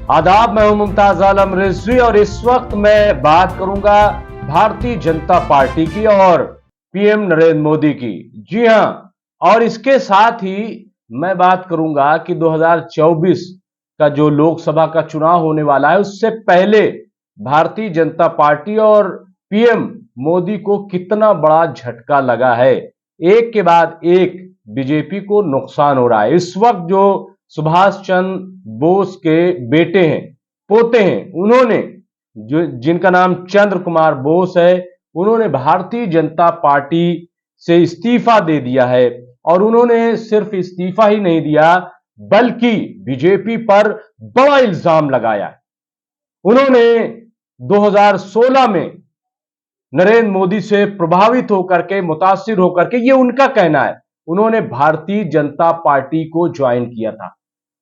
आदाब, मैं हूं मुमताज आलम रिजवी और इस वक्त मैं बात करूंगा भारतीय जनता पार्टी की और पीएम नरेंद्र मोदी की। जी हां, और इसके साथ ही मैं बात करूंगा कि 2024 का जो लोकसभा का चुनाव होने वाला है उससे पहले भारतीय जनता पार्टी और पीएम मोदी को कितना बड़ा झटका लगा है। एक के बाद एक बीजेपी को नुकसान हो रहा है। इस वक्त जो सुभाष चंद्र बोस के बेटे हैं, पोते हैं, उन्होंने जो जिनका नाम चंद्र कुमार बोस है, उन्होंने भारतीय जनता पार्टी से इस्तीफा दे दिया है। और उन्होंने सिर्फ इस्तीफा ही नहीं दिया बल्कि बीजेपी पर बड़ा इल्जाम लगाया। उन्होंने 2016 में नरेंद्र मोदी से प्रभावित होकर के, मुतासिर होकर के, ये उनका कहना है, उन्होंने भारतीय जनता पार्टी को ज्वाइन किया था।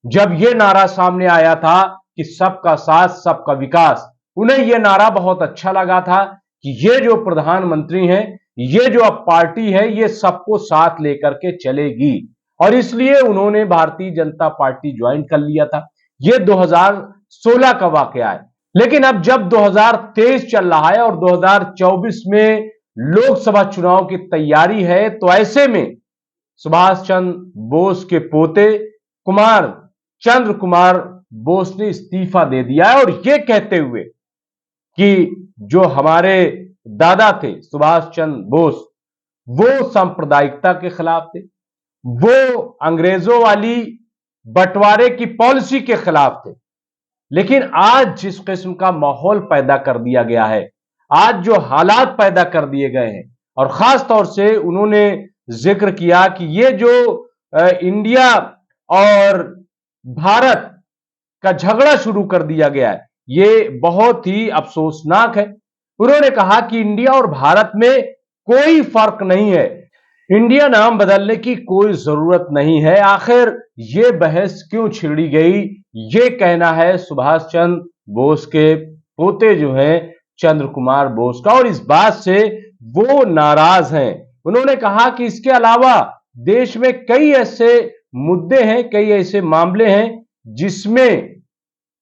जब यह नारा सामने आया था कि सबका साथ सबका विकास, उन्हें यह नारा बहुत अच्छा लगा था कि ये जो प्रधानमंत्री हैं, ये जो अब पार्टी है, ये सबको साथ लेकर के चलेगी, और इसलिए उन्होंने भारतीय जनता पार्टी ज्वाइन कर लिया था। यह 2016 का वाकया है। लेकिन अब जब 2023 चल रहा है और 2024 में लोकसभा चुनाव की तैयारी है, तो ऐसे में सुभाष चंद्र बोस के पोते चंद्र कुमार बोस ने इस्तीफा दे दिया है, और यह कहते हुए कि जो हमारे दादा थे सुभाष चंद्र बोस, वो सांप्रदायिकता के खिलाफ थे, वो अंग्रेजों वाली बंटवारे की पॉलिसी के खिलाफ थे। लेकिन आज जिस किस्म का माहौल पैदा कर दिया गया है, आज जो हालात पैदा कर दिए गए हैं, और खास तौर से उन्होंने जिक्र किया कि ये जो इंडिया और भारत का झगड़ा शुरू कर दिया गया है, ये बहुत ही अफसोसनाक है। उन्होंने कहा कि इंडिया और भारत में कोई फर्क नहीं है, इंडिया नाम बदलने की कोई जरूरत नहीं है। आखिर ये बहस क्यों छिड़ी गई, ये कहना है सुभाष चंद्र बोस के पोते जो हैं चंद्र कुमार बोस का, और इस बात से वो नाराज हैं। उन्होंने कहा कि इसके अलावा देश में कई ऐसे मुद्दे हैं, कई ऐसे मामले हैं जिसमें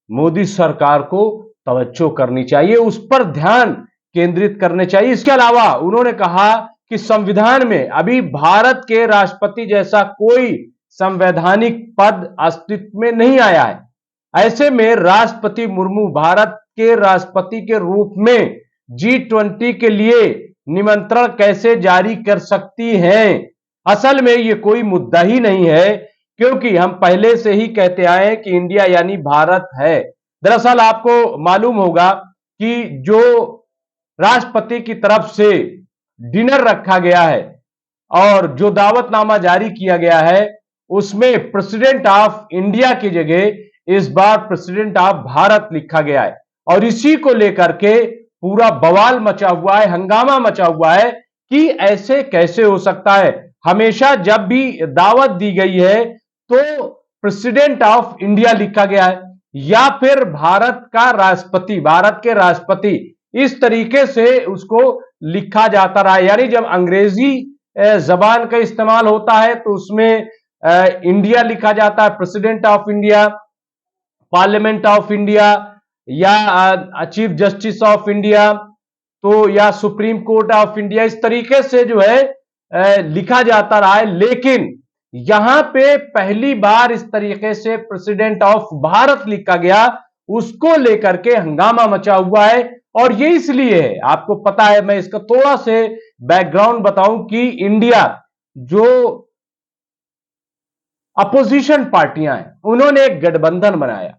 मोदी सरकार को तवज्जो करनी चाहिए, उस पर ध्यान केंद्रित करने चाहिए। इसके अलावा उन्होंने कहा कि संविधान में अभी भारत के राष्ट्रपति जैसा कोई संवैधानिक पद अस्तित्व में नहीं आया है। ऐसे में राष्ट्रपति मुर्मू भारत के राष्ट्रपति के रूप में G20 के लिए निमंत्रण कैसे जारी कर सकती हैं। असल में ये कोई मुद्दा ही नहीं है, क्योंकि हम पहले से ही कहते आए हैं कि इंडिया यानी भारत है। दरअसल आपको मालूम होगा कि जो राष्ट्रपति की तरफ से डिनर रखा गया है और जो दावतनामा जारी किया गया है, उसमें प्रेसिडेंट ऑफ इंडिया की जगह इस बार प्रेसिडेंट ऑफ भारत लिखा गया है, और इसी को लेकर के पूरा बवाल मचा हुआ है, हंगामा मचा हुआ है कि ऐसे कैसे हो सकता है। हमेशा जब भी दावत दी गई है तो प्रेसिडेंट ऑफ इंडिया लिखा गया है, या फिर भारत का राष्ट्रपति, भारत के राष्ट्रपति, इस तरीके से उसको लिखा जाता रहा। यानी जब अंग्रेजी जबान का इस्तेमाल होता है तो उसमें इंडिया लिखा जाता है, president of India, parliament of India, या चीफ जस्टिस ऑफ इंडिया, तो या सुप्रीम कोर्ट ऑफ इंडिया, इस तरीके से जो है लिखा जाता रहा है। लेकिन यहां पे पहली बार इस तरीके से प्रेसिडेंट ऑफ भारत लिखा गया, उसको लेकर के हंगामा मचा हुआ है। और ये इसलिए है, आपको पता है, मैं इसका थोड़ा से बैकग्राउंड बताऊं कि इंडिया जो अपोजिशन पार्टियां हैं, उन्होंने एक गठबंधन बनाया,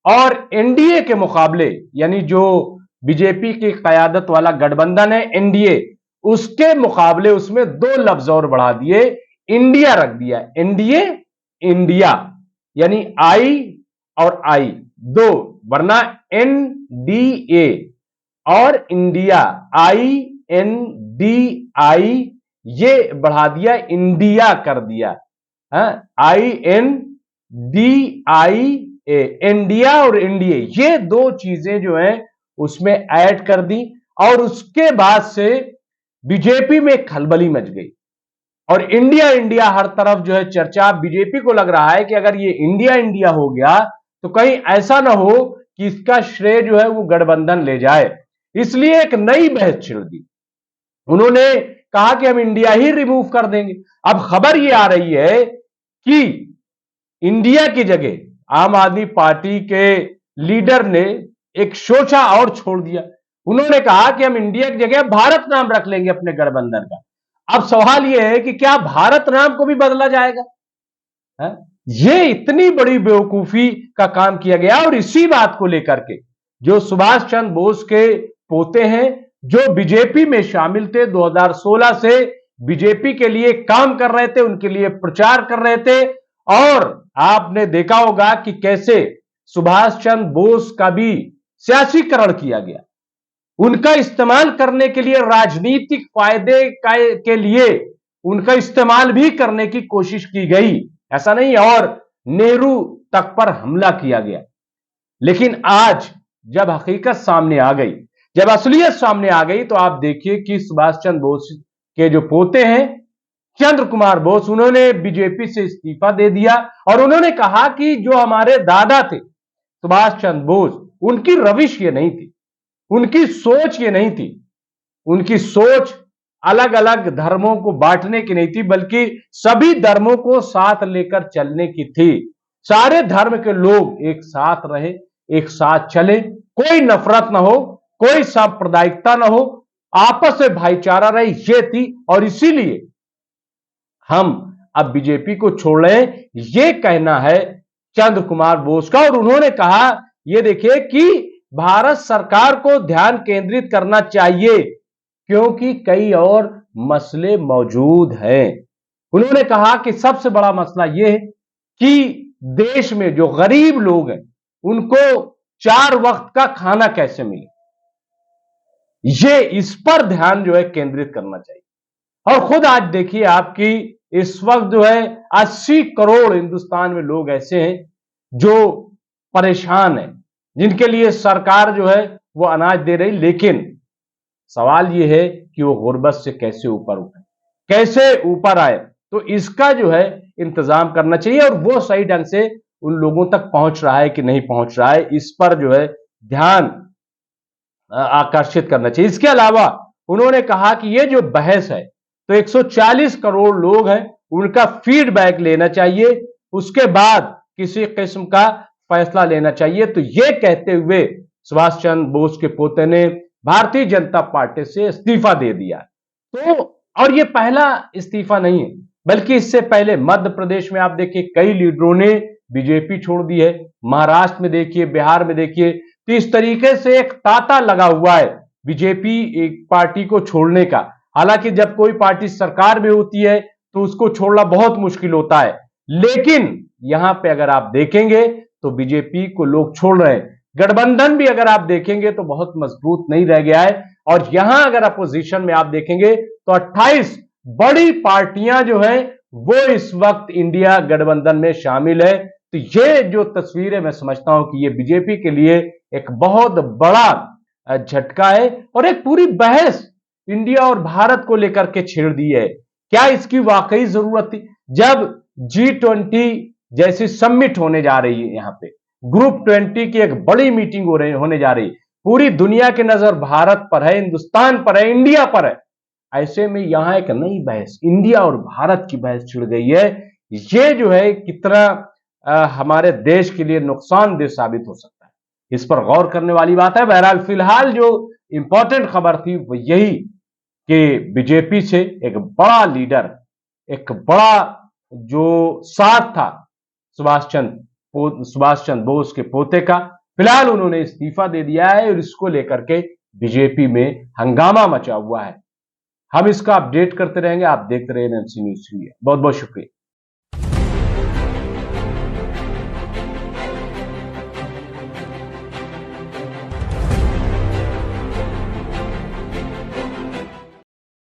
और एनडीए के मुकाबले, यानी जो बीजेपी की कयादत वाला गठबंधन है एनडीए, उसके मुकाबले उसमें दो लफ्ज और बढ़ा दिए, इंडिया रख दिया। एनडीए, इंडिया, यानी आई और आई दो, वरना एनडीए और इंडिया, INDI, ये बढ़ा दिया, इंडिया कर दिया, INDIA, इंडिया और इंडिया, ये दो चीजें जो हैं उसमें ऐड कर दी। और उसके बाद से बीजेपी में खलबली मच गई, और इंडिया इंडिया हर तरफ जो है चर्चा। बीजेपी को लग रहा है कि अगर ये इंडिया इंडिया हो गया तो कहीं ऐसा ना हो कि इसका श्रेय जो है वो गठबंधन ले जाए, इसलिए एक नई बहस छिड़ दी। उन्होंने कहा कि हम इंडिया ही रिमूव कर देंगे। अब खबर यह आ रही है कि इंडिया की जगह आम आदमी पार्टी के लीडर ने एक सोचा और छोड़ दिया। उन्होंने कहा कि हम इंडिया की जगह भारत नाम रख लेंगे अपने गठबंधन का। अब सवाल यह है कि क्या भारत नाम को भी बदला जाएगा? है? ये इतनी बड़ी बेवकूफी का काम किया गया। और इसी बात को लेकर के जो सुभाष चंद्र बोस के पोते हैं, जो बीजेपी में शामिल थे, 2016 से बीजेपी के लिए काम कर रहे थे, उनके लिए प्रचार कर रहे थे, और आपने देखा होगा कि कैसे सुभाष चंद्र बोस का भी सियासीकरण किया गया, उनका इस्तेमाल करने के लिए, राजनीतिक फायदे के लिए उनका इस्तेमाल भी करने की कोशिश की गई, ऐसा नहीं, और नेहरू तक पर हमला किया गया। लेकिन आज जब हकीकत सामने आ गई, जब असलियत सामने आ गई, तो आप देखिए कि सुभाष चंद्र बोस के जो पोते हैं चंद्र कुमार बोस, उन्होंने बीजेपी से इस्तीफा दे दिया और उन्होंने कहा कि जो हमारे दादा थे सुभाष चंद्र बोस, उनकी रविश ये नहीं थी, उनकी सोच ये नहीं थी, उनकी सोच अलग अलग धर्मों को बांटने की नहीं थी, बल्कि सभी धर्मों को साथ लेकर चलने की थी। सारे धर्म के लोग एक साथ रहे, एक साथ चले, कोई नफरत ना हो, कोई सांप्रदायिकता ना हो, आपस में भाईचारा रहे, ये थी। और इसीलिए हम अब बीजेपी को छोड़ रहे हैं, ये कहना है चंद्र कुमार बोस का। और उन्होंने कहा, ये देखिए कि भारत सरकार को ध्यान केंद्रित करना चाहिए क्योंकि कई और मसले मौजूद हैं। उन्होंने कहा कि सबसे बड़ा मसला यह है कि देश में जो गरीब लोग हैं उनको 4 वक्त का खाना कैसे मिले, ये इस पर ध्यान जो है केंद्रित करना चाहिए। और खुद आज देखिए आपकी इस वक्त जो है 80 करोड़ हिंदुस्तान में लोग ऐसे हैं जो परेशान हैं, जिनके लिए सरकार जो है वो अनाज दे रही, लेकिन सवाल यह है कि वो गुर्बत से कैसे ऊपर उठे, कैसे ऊपर आए। तो इसका जो है इंतजाम करना चाहिए, और वो सही ढंग से उन लोगों तक पहुंच रहा है कि नहीं पहुंच रहा है, इस पर जो है ध्यान आकर्षित करना चाहिए। इसके अलावा उन्होंने कहा कि ये जो बहस है, तो 140 करोड़ लोग हैं, उनका फीडबैक लेना चाहिए, उसके बाद किसी किस्म का फैसला लेना चाहिए। तो ये कहते हुए सुभाष चंद्र बोस के पोते ने भारतीय जनता पार्टी से इस्तीफा दे दिया। तो और ये पहला इस्तीफा नहीं है, बल्कि इससे पहले मध्य प्रदेश में आप देखिए कई लीडरों ने बीजेपी छोड़ दी है, महाराष्ट्र में देखिए, बिहार में देखिए। तो इस तरीके से एक तांता लगा हुआ है बीजेपी एक पार्टी को छोड़ने का। हालांकि जब कोई पार्टी सरकार में होती है तो उसको छोड़ना बहुत मुश्किल होता है, लेकिन यहां पे अगर आप देखेंगे तो बीजेपी को लोग छोड़ रहे हैं। गठबंधन भी अगर आप देखेंगे तो बहुत मजबूत नहीं रह गया है, और यहां अगर अपोजिशन में आप देखेंगे तो 28 बड़ी पार्टियां जो हैं वो इस वक्त इंडिया गठबंधन में शामिल है। तो ये जो तस्वीर है, मैं समझता हूं कि ये बीजेपी के लिए एक बहुत बड़ा झटका है, और एक पूरी बहस इंडिया और भारत को लेकर के छेड़ दी है। क्या इसकी वाकई जरूरत थी? जब G20 जैसी समिट होने जा रही है, यहां पे ग्रुप 20 की एक बड़ी मीटिंग होने जा रही है, पूरी दुनिया की नजर भारत पर है, हिंदुस्तान पर है, इंडिया पर है, ऐसे में यहां एक नई बहस, इंडिया और भारत की बहस छिड़ गई है। ये जो है कितना हमारे देश के लिए नुकसानदेह साबित हो सकता है, इस पर गौर करने वाली बात है। बहरहाल फिलहाल जो इंपॉर्टेंट खबर थी वो यही कि बीजेपी से एक बड़ा लीडर, एक बड़ा जो साथ था सुभाष चंद्र बोस के पोते का, फिलहाल उन्होंने इस्तीफा दे दिया है, और इसको लेकर के बीजेपी में हंगामा मचा हुआ है। हम इसका अपडेट करते रहेंगे। आप देखते रहिए एमसी न्यूज़ इंडिया। बहुत बहुत शुक्रिया।